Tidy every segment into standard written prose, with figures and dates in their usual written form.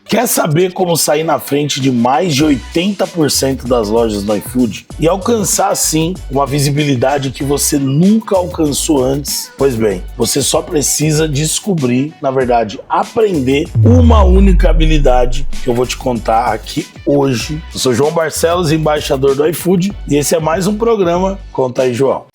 Quer saber como sair na frente de mais de 80% das lojas do iFood e alcançar, assim, uma visibilidade que você nunca alcançou antes? Pois bem, você só precisa descobrir, na verdade, aprender uma única habilidade que eu vou te contar aqui hoje. Eu sou João Barcelos, embaixador do iFood, e esse é mais um programa Conta aí, João.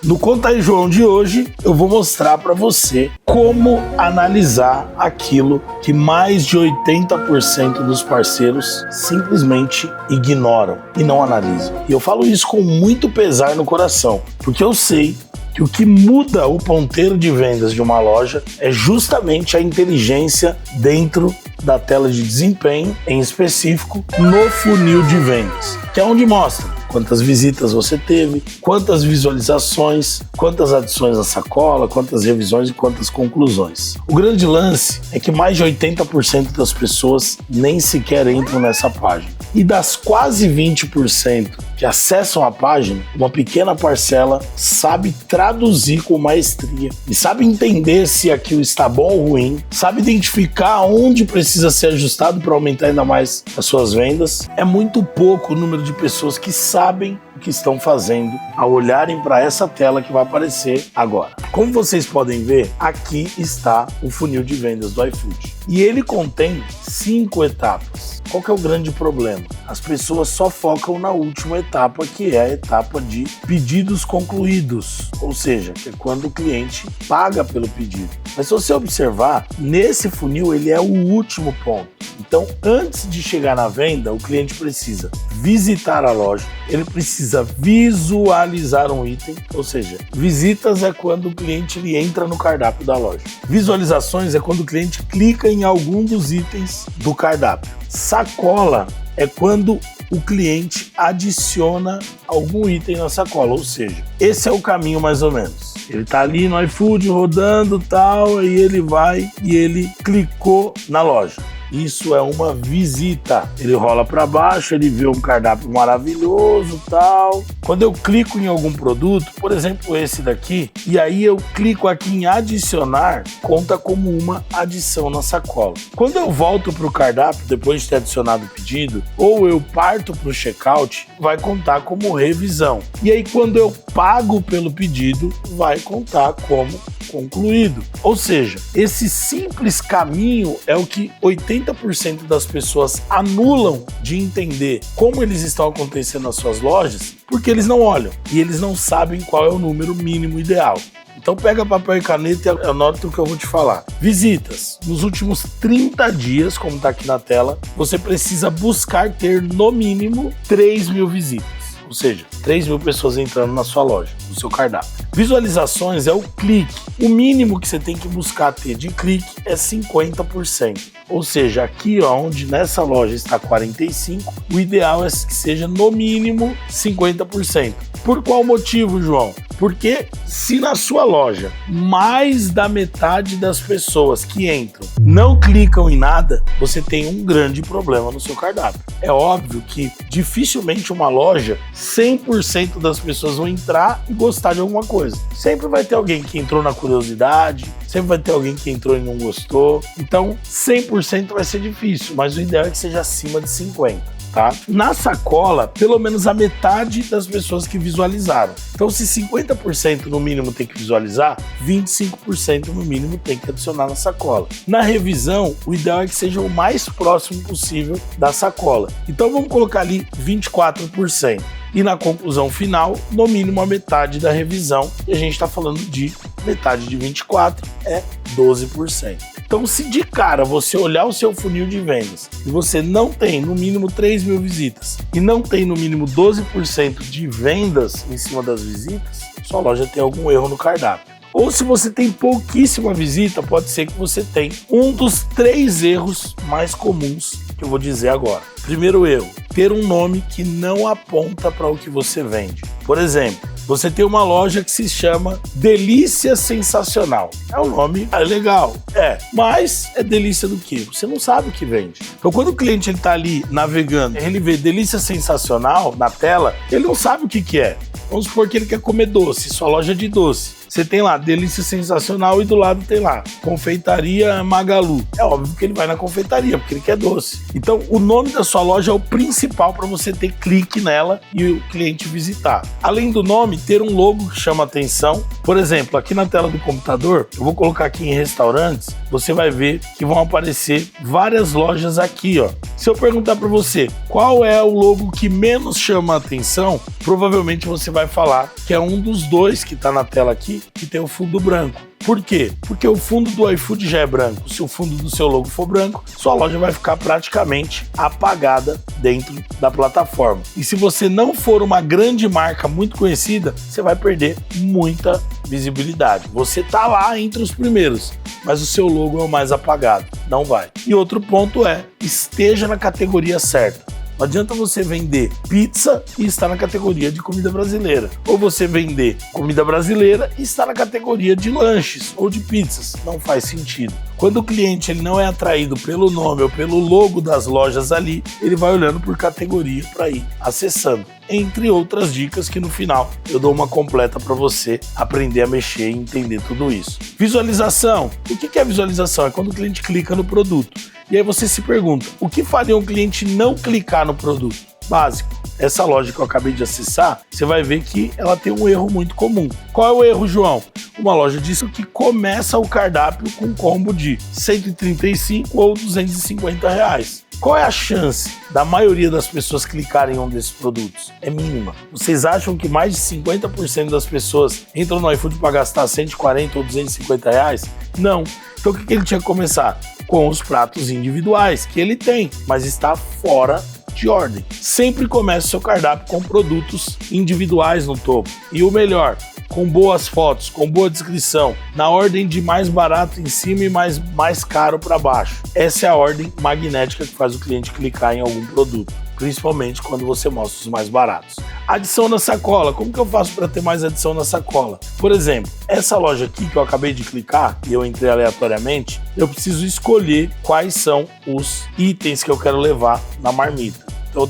No Conta aí, João de hoje, eu vou mostrar para você como analisar aquilo que mais de 80% dos parceiros simplesmente ignoram e não analisam. E eu falo isso com muito pesar no coração, porque eu sei que o que muda o ponteiro de vendas de uma loja é justamente a inteligência dentro da tela de desempenho, em específico no funil de vendas, que é onde mostra quantas visitas você teve, quantas visualizações, quantas adições na sacola, quantas revisões e quantas conclusões. O grande lance é que mais de 80% das pessoas nem sequer entram nessa página. E das quase 20% que acessam a página, uma pequena parcela sabe traduzir com maestria e sabe entender se aquilo está bom ou ruim, sabe identificar onde precisa ser ajustado para aumentar ainda mais as suas vendas. É muito pouco o número de pessoas que sabem o que estão fazendo ao olharem para essa tela que vai aparecer agora. Como vocês podem ver, aqui está o funil de vendas do iFood. E ele contém 5 etapas. Qual que é o grande problema? As pessoas só focam na última etapa, que é a etapa de pedidos concluídos, ou seja, que é quando o cliente paga pelo pedido. Mas se você observar, nesse funil ele é o último ponto. Então, antes de chegar na venda, o cliente precisa visitar a loja, ele precisa visualizar um item, ou seja, visitas é quando o cliente ele entra no cardápio da loja. Visualizações é quando o cliente clica em algum dos itens do cardápio. Sacola é quando o cliente adiciona algum item na sacola, ou seja, esse é o caminho mais ou menos. Ele tá ali no iFood rodando tal, aí ele vai e ele clicou na loja. Isso é uma visita. Ele rola para baixo, ele vê um cardápio maravilhoso, tal. Quando eu clico em algum produto, por exemplo, esse daqui, e aí eu clico aqui em adicionar, conta como uma adição na sacola. Quando eu volto para o cardápio, depois de ter adicionado o pedido, ou eu parto para o checkout, vai contar como revisão. E aí quando eu pago pelo pedido, vai contar como concluído. Ou seja, esse simples caminho é o que 80% das pessoas anulam de entender como eles estão acontecendo nas suas lojas, porque eles não olham e eles não sabem qual é o número mínimo ideal. Então pega papel e caneta e anota o que eu vou te falar. Visitas. Nos últimos 30 dias, como está aqui na tela, você precisa buscar ter no mínimo 3.000 visitas. Ou seja, 3.000 pessoas entrando na sua loja, no seu cardápio. Visualizações é o clique. O mínimo que você tem que buscar ter de clique é 50%. Ou seja, aqui onde nessa loja está 45%, o ideal é que seja no mínimo 50%. Por qual motivo, João? Porque se na sua loja mais da metade das pessoas que entram não clicam em nada, você tem um grande problema no seu cardápio. É óbvio que dificilmente uma loja, 100% das pessoas vão entrar e gostar de alguma coisa. Sempre vai ter alguém que entrou na curiosidade, sempre vai ter alguém que entrou e não gostou. Então, 100% vai ser difícil, mas o ideal é que seja acima de 50%. Tá? Na sacola, pelo menos a metade das pessoas que visualizaram. Então, se 50% no mínimo tem que visualizar, 25% no mínimo tem que adicionar na sacola. Na revisão, o ideal é que seja o mais próximo possível da sacola. Então, vamos colocar ali 24%. E na conclusão final, no mínimo a metade da revisão. E a gente está falando de metade de 24% é 12%. Então, se de cara você olhar o seu funil de vendas e você não tem no mínimo 3.000 visitas e não tem no mínimo 12% de vendas em cima das visitas, sua loja tem algum erro no cardápio. Ou se você tem pouquíssima visita, pode ser que você tenha um dos 3 erros mais comuns que eu vou dizer agora. Primeiro erro, ter um nome que não aponta para o que você vende. Por exemplo, você tem uma loja que se chama Delícia Sensacional. É um nome legal, mas é delícia do quê? Você não sabe o que vende. Então quando o cliente ele tá ali navegando, ele vê Delícia Sensacional na tela, ele não sabe o que é. Vamos supor que ele quer comer doce, sua loja é de doce. Você tem lá Delícia Sensacional e do lado tem lá Confeitaria Magalu. É óbvio que ele vai na confeitaria, porque ele quer doce. Então, o nome da sua loja é o principal para você ter clique nela e o cliente visitar. Além do nome, ter um logo que chama atenção. Por exemplo, aqui na tela do computador, eu vou colocar aqui em restaurantes, você vai ver que vão aparecer várias lojas aqui, ó. Se eu perguntar para você qual é o logo que menos chama a atenção, provavelmente você vai falar que é um dos dois que está na tela aqui, que tem o fundo branco. Por quê? Porque o fundo do iFood já é branco. Se o fundo do seu logo for branco, sua loja vai ficar praticamente apagada dentro da plataforma. E se você não for uma grande marca muito conhecida, você vai perder muita visibilidade. Você tá lá entre os primeiros, mas o seu logo é o mais apagado. Não vai. E outro ponto é, esteja na categoria certa. Não adianta você vender pizza e estar na categoria de comida brasileira. Ou você vender comida brasileira e estar na categoria de lanches ou de pizzas. Não faz sentido. Quando o cliente ele não é atraído pelo nome ou pelo logo das lojas ali, ele vai olhando por categoria para ir acessando. Entre outras dicas que no final eu dou uma completa para você aprender a mexer e entender tudo isso. Visualização. O que é visualização? É quando o cliente clica no produto. E aí você se pergunta, o que faria um cliente não clicar no produto? Básico. Essa loja que eu acabei de acessar, você vai ver que ela tem um erro muito comum. Qual é o erro, João? Uma loja disso que começa o cardápio com um combo de 135 ou 250 reais. Qual é a chance da maioria das pessoas clicarem em um desses produtos? É mínima. Vocês acham que mais de 50% das pessoas entram no iFood para gastar 140 ou 250 reais? Não. Então o que ele tinha que começar? Com os pratos individuais, que ele tem, mas está fora de ordem. Sempre comece seu cardápio com produtos individuais no topo. E o melhor, com boas fotos, com boa descrição, na ordem de mais barato em cima e mais caro para baixo. Essa é a ordem magnética que faz o cliente clicar em algum produto, principalmente quando você mostra os mais baratos. Adição na sacola. Como que eu faço para ter mais adição na sacola? Por exemplo, essa loja aqui que eu acabei de clicar e eu entrei aleatoriamente, eu preciso escolher quais são os itens que eu quero levar na marmita. Então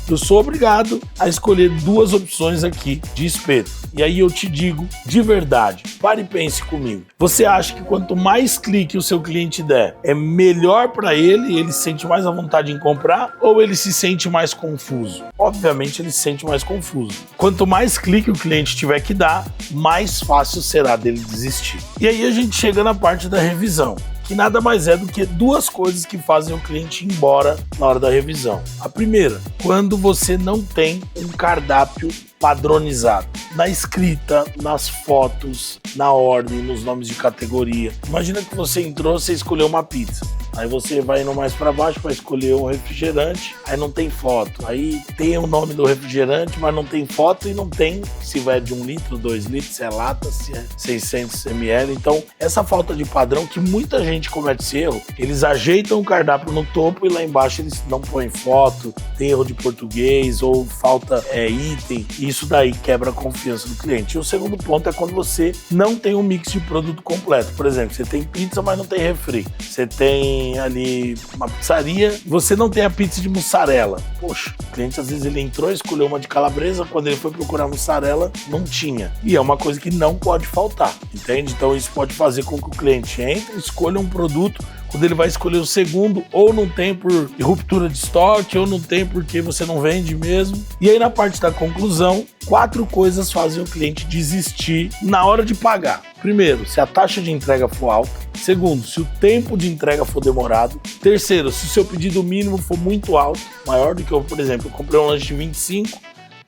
eu sou obrigado a escolher duas opções aqui de espeto. E aí eu te digo de verdade, pare e pense comigo. Você acha que quanto mais clique o seu cliente der, é melhor para ele se sente mais à vontade em comprar, ou ele se sente mais confuso? Obviamente ele se sente mais confuso. Quanto mais clique o cliente tiver que dar, mais fácil será dele desistir. E aí a gente chega na parte da revisão, que nada mais é do que duas coisas que fazem o cliente ir embora na hora da revisão. A primeira, quando você não tem um cardápio padronizado. Na escrita, nas fotos, na ordem, nos nomes de categoria. Imagina que você entrou, você escolheu uma pizza. Aí você vai indo mais para baixo para escolher um refrigerante, aí não tem foto. Aí tem o nome do refrigerante, mas não tem foto e não tem se vai de 1 litro, 2 litros, se é lata, se é 600 ml. Então, essa falta de padrão que muita gente comete esse erro, eles ajeitam o cardápio no topo e lá embaixo eles não põem foto, tem erro de português ou falta item. Isso daí quebra a confiança do cliente. E o segundo ponto é quando você não tem um mix de produto completo. Por exemplo, você tem pizza, mas não tem refri. Você tem ali uma pizzaria, você não tem a pizza de mussarela. Poxa, o cliente às vezes ele entrou, escolheu uma de calabresa, quando ele foi procurar mussarela, não tinha. E é uma coisa que não pode faltar, entende? Então isso pode fazer com que o cliente entre, escolha um produto, quando ele vai escolher o segundo, ou não tem por ruptura de estoque, ou não tem porque você não vende mesmo. E aí na parte da conclusão, 4 coisas fazem o cliente desistir na hora de pagar. Primeiro, se a taxa de entrega for alta. Segundo, se o tempo de entrega for demorado. Terceiro, se o seu pedido mínimo for muito alto, maior do que eu, por exemplo, eu comprei um lanche de 25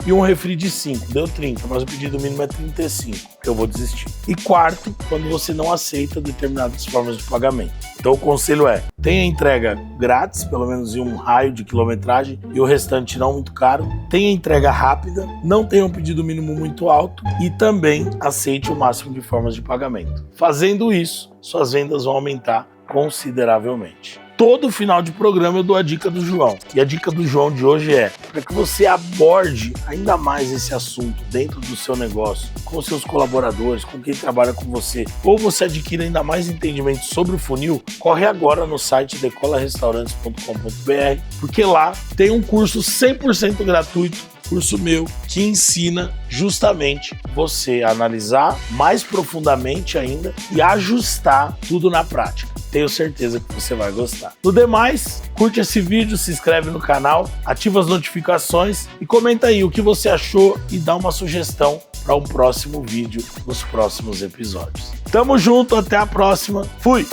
e um refri de 5, deu 30, mas o pedido mínimo é 35, eu vou desistir. E quarto, quando você não aceita determinadas formas de pagamento. Então o conselho é, tenha entrega grátis, pelo menos em um raio de quilometragem, e o restante não muito caro. Tenha entrega rápida, não tenha um pedido mínimo muito alto e também aceite o máximo de formas de pagamento. Fazendo isso, suas vendas vão aumentar consideravelmente. todo final de programa eu dou a dica do João. E a dica do João de hoje é para que você aborde ainda mais esse assunto dentro do seu negócio, com seus colaboradores, com quem trabalha com você, ou você adquire ainda mais entendimento sobre o funil, corre agora no site decolarestaurantes.com.br, porque lá tem um curso 100% gratuito, curso meu, que ensina justamente você a analisar mais profundamente ainda e ajustar tudo na prática. Tenho certeza que você vai gostar. No demais, curte esse vídeo, se inscreve no canal, ativa as notificações e comenta aí o que você achou e dá uma sugestão para um próximo vídeo nos próximos episódios. Tamo junto, até a próxima. Fui!